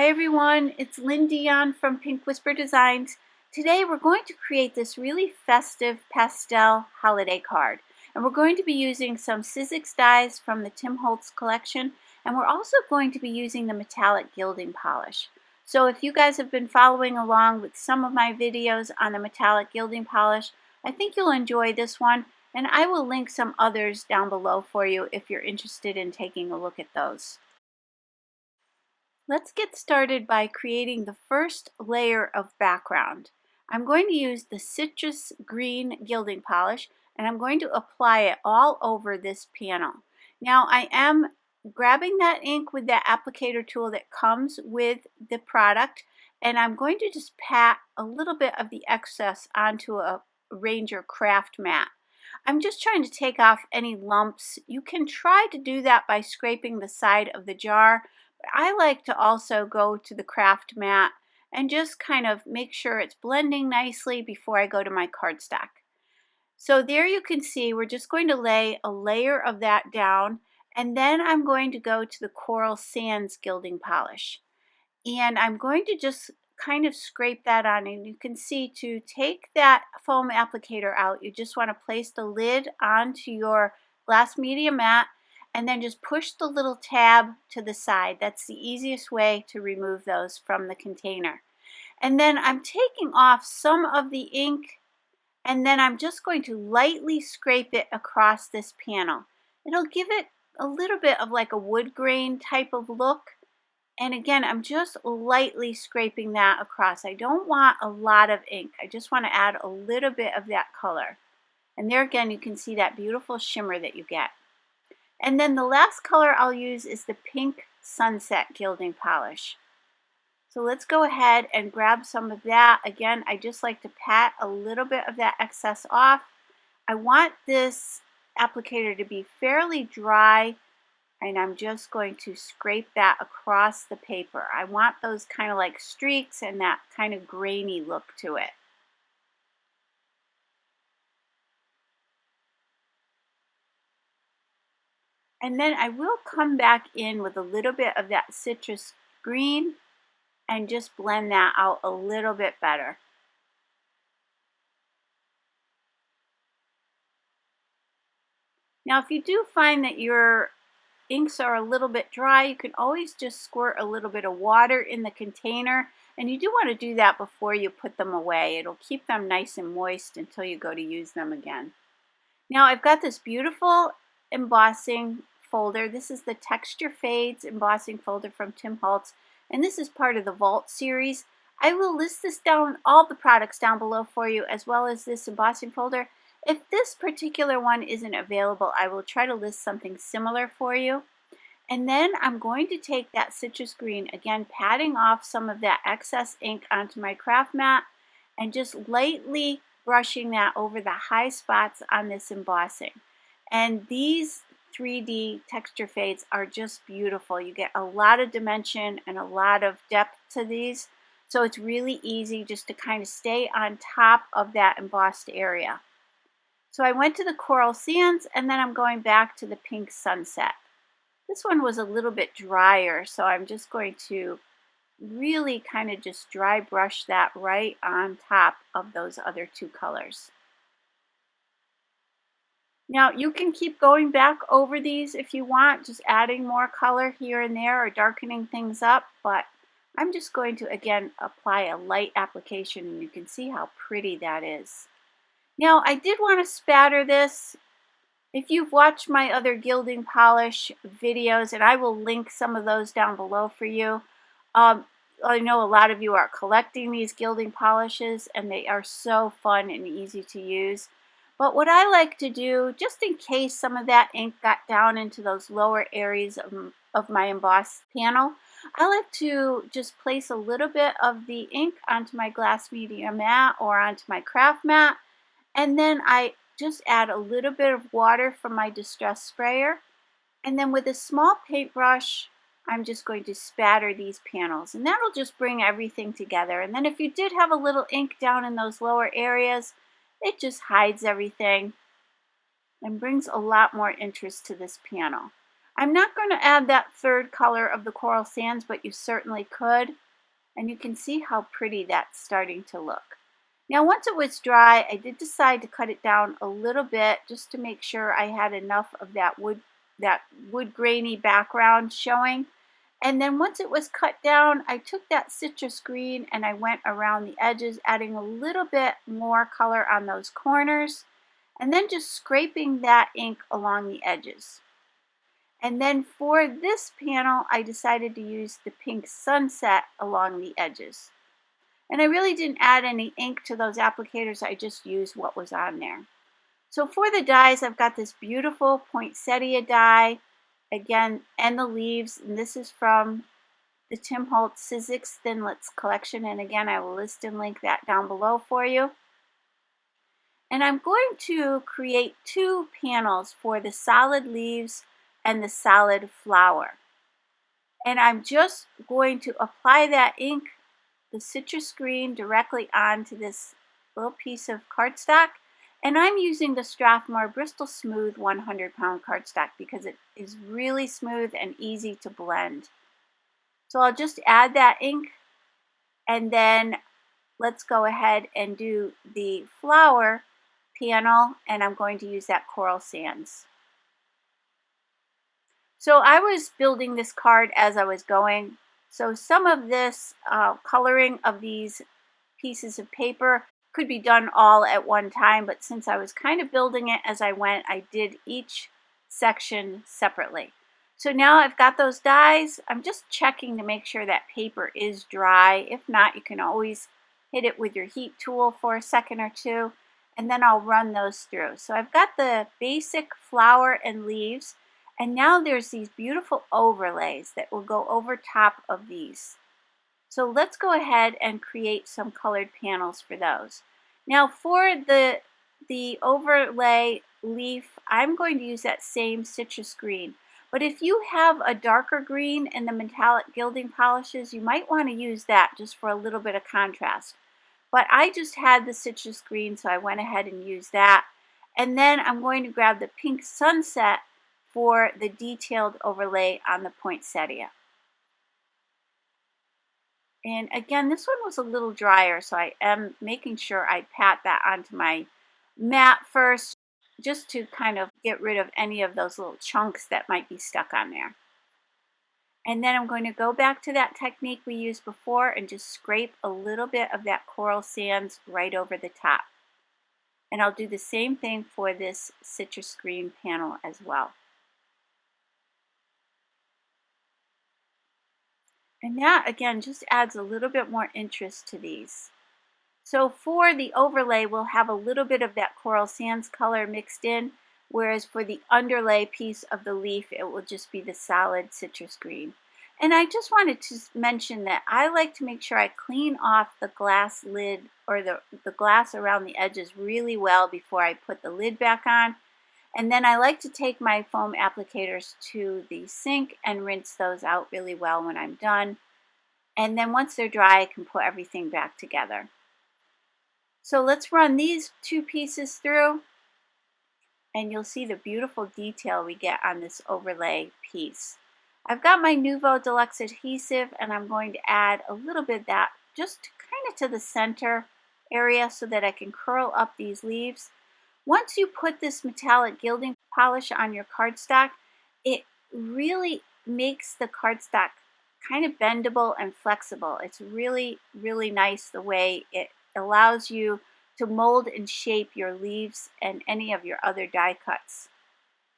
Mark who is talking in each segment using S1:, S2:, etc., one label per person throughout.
S1: Hi everyone, it's Lynn Dion from Pink Whisper Designs. Today we're going to create this really festive pastel holiday card. And we're going to be using some Sizzix dyes from the Holtz collection. And we're also going to be using the metallic gilding polish. So if you guys have been following along with some of my videos on the metallic gilding polish, I think you'll enjoy this one. And I will link some others down below for you if you're interested in taking a look at those. Let's get started by creating the first layer of background. I'm going to use the citrus green gilding polish and I'm going to apply it all over this panel. Now I am grabbing that ink with that applicator tool that comes with the product, and I'm going to just pat a little bit of the excess onto a Ranger craft mat. I'm just trying to take off any lumps. You can try to do that by scraping the side of the jar. I like to also go to the craft mat and just kind of make sure it's blending nicely before I go to my cardstock. So there you can see we're just going to lay a layer of that down, and then I'm going to go to the Coral Sands gilding polish. And I'm going to just kind of scrape that on, and you can see to take that foam applicator out, you just want to place the lid onto your glass media mat and then just push the little tab to the side. That's the easiest way to remove those from the container. And then I'm taking off some of the ink, and then I'm just going to lightly scrape it across this panel. It'll give it a little bit of like a wood grain type of look. And again, I'm just lightly scraping that across. I don't want a lot of ink. I just want to add a little bit of that color. And there again, you can see that beautiful shimmer that you get. And then the last color I'll use is the pink sunset gilding polish. So let's go ahead and grab some of that. Again, I just like to pat a little bit of that excess off. I want this applicator to be fairly dry, and I'm just going to scrape that across the paper. I want those kind of like streaks and that kind of grainy look to it. And then I will come back in with a little bit of that citrus green and just blend that out a little bit better. Now if you do find that your inks are a little bit dry, you can always just squirt a little bit of water in the container, and you do want to do that before you put them away. It'll keep them nice and moist until you go to use them again. Now I've got this beautiful embossing folder. This is the Texture Fades embossing folder from Holtz, and this is part of the Vault series. I will list this down, all the products down below for you, as well as this embossing folder. If this particular one isn't available, I will try to list something similar for you. And then I'm going to take that citrus green, again patting off some of that excess ink onto my craft mat and just lightly brushing that over the high spots on this embossing. And these 3D texture fades are just beautiful. You get a lot of dimension and a lot of depth to these. So it's really easy just to kind of stay on top of that embossed area. So I went to the Coral Sands, and then I'm going back to the pink sunset. This one was a little bit drier, so I'm just going to really kind of just dry brush that right on top of those other two colors. Now you can keep going back over these if you want, just adding more color here and there or darkening things up, but I'm just going to again apply a light application, and you can see how pretty that is. Now I did want to spatter this. If you've watched my other gilding polish videos, and I will link some of those down below for you, I know a lot of you are collecting these gilding polishes, and they are so fun and easy to use. But what I like to do, just in case some of that ink got down into those lower areas of my embossed panel, I like to just place a little bit of the ink onto my glass media mat or onto my craft mat, and then I just add a little bit of water from my distress sprayer, and then with a small paintbrush I'm just going to spatter these panels, and that'll just bring everything together. And then if you did have a little ink down in those lower areas, it just hides everything and brings a lot more interest to this panel. I'm not going to add that third color of the coral sands, but you certainly could. And you can see how pretty that's starting to look. Now, once it was dry, I did decide to cut it down a little bit just to make sure I had enough of that wood grainy background showing. And then once it was cut down, I took that citrus green and I went around the edges, adding a little bit more color on those corners, and then just scraping that ink along the edges. And then for this panel, I decided to use the pink sunset along the edges. And I really didn't add any ink to those applicators, I just used what was on there. So for the dies, I've got this beautiful poinsettia die, again, and the leaves, and this is from the Holtz Sizzix Thinlits collection, and again, I will list and link that down below for you. And I'm going to create two panels for the solid leaves and the solid flower. And I'm just going to apply that ink, the citrus green, directly onto this little piece of cardstock. And I'm using the Strathmore Bristol Smooth 100-pound cardstock because it is really smooth and easy to blend. So I'll just add that ink, and then let's go ahead and do the flower panel, and I'm going to use that coral sands. So I was building this card as I was going. So some of this coloring of these pieces of paper could be done all at one time, but since I was kind of building it as I went, I did each section separately. So now I've got those dies. I'm just checking to make sure that paper is dry. If not, you can always hit it with your heat tool for a second or two, and then I'll run those through. So I've got the basic flower and leaves, and now there's these beautiful overlays that will go over top of these. So let's go ahead and create some colored panels for those. Now for the overlay leaf, I'm going to use that same citrus green. But if you have a darker green in the metallic gilding polishes, you might want to use that just for a little bit of contrast. But I just had the citrus green, so I went ahead and used that. And then I'm going to grab the pink sunset for the detailed overlay on the poinsettia. And again, this one was a little drier, so I am making sure I pat that onto my mat first, just to kind of get rid of any of those little chunks that might be stuck on there. And then I'm going to go back to that technique we used before and just scrape a little bit of that coral sands right over the top. And I'll do the same thing for this citrus green panel as well. And that, again, just adds a little bit more interest to these. So for the overlay, we'll have a little bit of that coral sands color mixed in, whereas for the underlay piece of the leaf, it will just be the solid citrus green. And I just wanted to mention that I like to make sure I clean off the glass lid or the glass around the edges really well before I put the lid back on. And then I like to take my foam applicators to the sink and rinse those out really well when I'm done. And then once they're dry, I can put everything back together. So let's run these two pieces through, and you'll see the beautiful detail we get on this overlay piece. I've got my Nuvo Deluxe adhesive, and I'm going to add a little bit of that just kind of to the center area so that I can curl up these leaves. Once you put this metallic gilding polish on your cardstock, it really makes the cardstock kind of bendable and flexible. It's really, really nice the way it allows you to mold and shape your leaves and any of your other die cuts.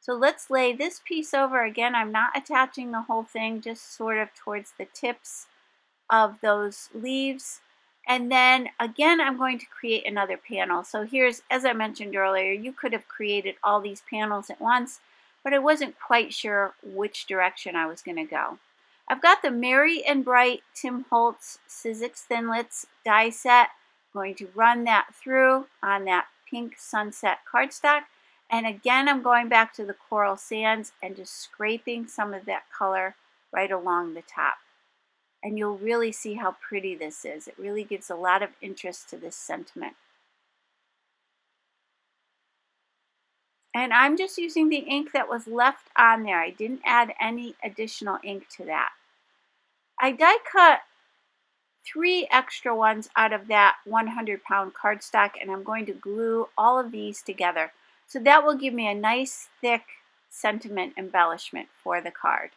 S1: So let's lay this piece over. Again, I'm not attaching the whole thing, just sort of towards the tips of those leaves. And then again, I'm going to create another panel. So here's, as I mentioned earlier, you could have created all these panels at once, but I wasn't quite sure which direction I was going to go. I've got the Merry and Bright Holtz Sizzix Thinlits die set. I'm going to run that through on that pink sunset cardstock. And again, I'm going back to the coral sands and just scraping some of that color right along the top. And you'll really see how pretty this is. It really gives a lot of interest to this sentiment. And I'm just using the ink that was left on there. I didn't add any additional ink to that. I die cut 3 extra ones out of that 100-pound cardstock, and I'm going to glue all of these together. So that will give me a nice thick sentiment embellishment for the card.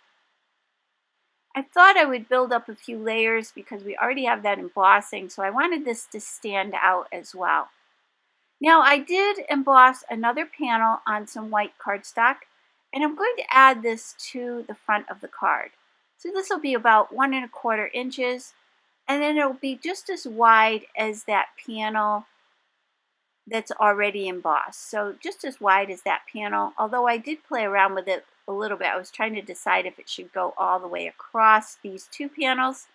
S1: I thought I would build up a few layers because we already have that embossing, so I wanted this to stand out as well. Now I did emboss another panel on some white cardstock, and I'm going to add this to the front of the card. So this will be about 1 1/4 inches, and then it'll be just as wide as that panel that's already embossed. So just as wide as that panel, although I did play around with it a little bit. I was trying to decide if it should go all the way across these 2 panels.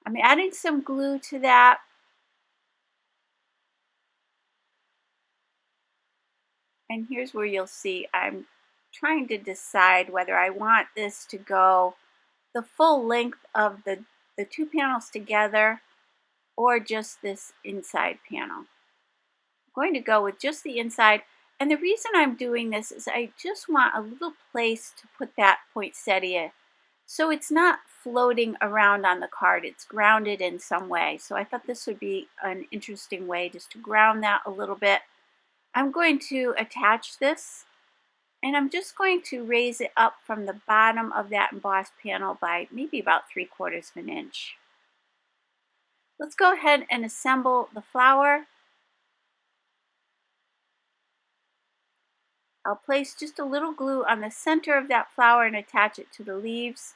S1: I'm adding some glue to that. And here's where you'll see I'm trying to decide whether I want this to go the full length of the 2 panels together or just this inside panel. I'm going to go with just the inside, and the reason I'm doing this is I just want a little place to put that poinsettia so it's not floating around on the card. It's grounded in some way. So I thought this would be an interesting way just to ground that a little bit. I'm going to attach this, and I'm just going to raise it up from the bottom of that embossed panel by maybe about 3/4 of an inch. Let's go ahead and assemble the flower. I'll place just a little glue on the center of that flower and attach it to the leaves.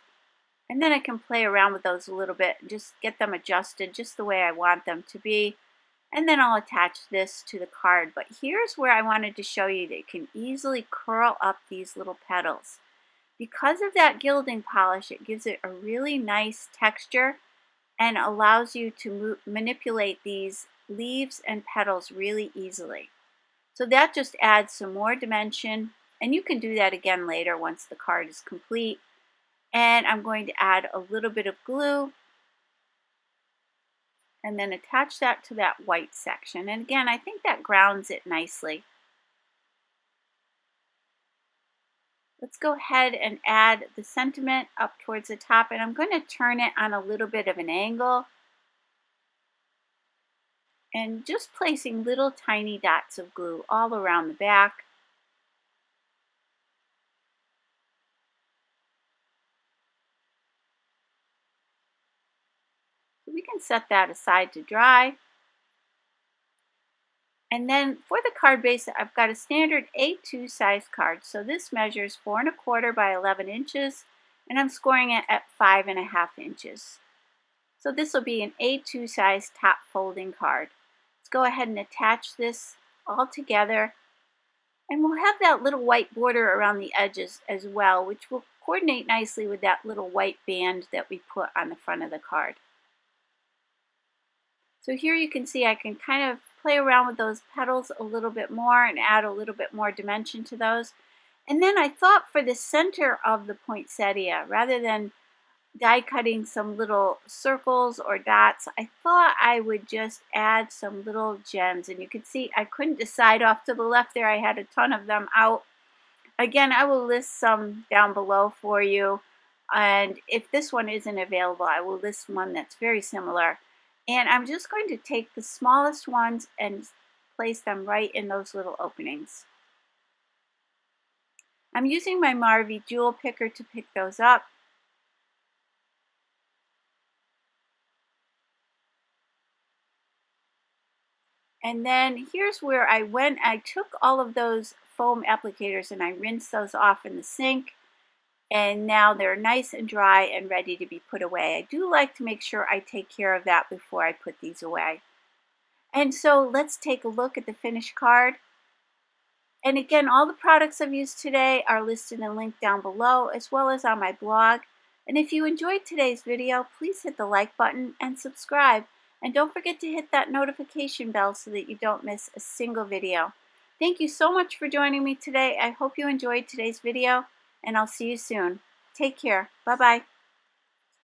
S1: And then I can play around with those a little bit and just get them adjusted just the way I want them to be. And then I'll attach this to the card. But here's where I wanted to show you that you can easily curl up these little petals. Because of that gilding polish, it gives it a really nice texture and allows you to manipulate these leaves and petals really easily. So that just adds some more dimension, and you can do that again later once the card is complete. And I'm going to add a little bit of glue and then attach that to that white section. And again, I think that grounds it nicely. Let's go ahead and add the sentiment up towards the top, and I'm going to turn it on a little bit of an angle and just placing little tiny dots of glue all around the back. We can set that aside to dry. And then for the card base, I've got a standard A2 size card. So this measures 4 1/4 by 11 inches, and I'm scoring it at 5 1/2 inches. So this will be an A2 size top folding card. Let's go ahead and attach this all together. And we'll have that little white border around the edges as well, which will coordinate nicely with that little white band that we put on the front of the card. So here you can see I can kind of play around with those petals a little bit more and add a little bit more dimension to those. And then I thought for the center of the poinsettia, rather than die cutting some little circles or dots, I thought I would just add some little gems. And you can see I couldn't decide off to the left there. I had a ton of them out. Again, I will list some down below for you. And if this one isn't available, I will list one that's very similar. And I'm just going to take the smallest ones and place them right in those little openings. I'm using my Marvy jewel picker to pick those up. And then here's where I took all of those foam applicators and I rinsed those off in the sink. And now they're nice and dry and ready to be put away. I do like to make sure I take care of that before I put these away. And so let's take a look at the finished card. And again, all the products I've used today are listed and linked down below, as well as on my blog. And if you enjoyed today's video, please hit the like button and subscribe. And don't forget to hit that notification bell so that you don't miss a single video. Thank you so much for joining me today. I hope you enjoyed today's video, and I'll see you soon. Take care. Bye-bye.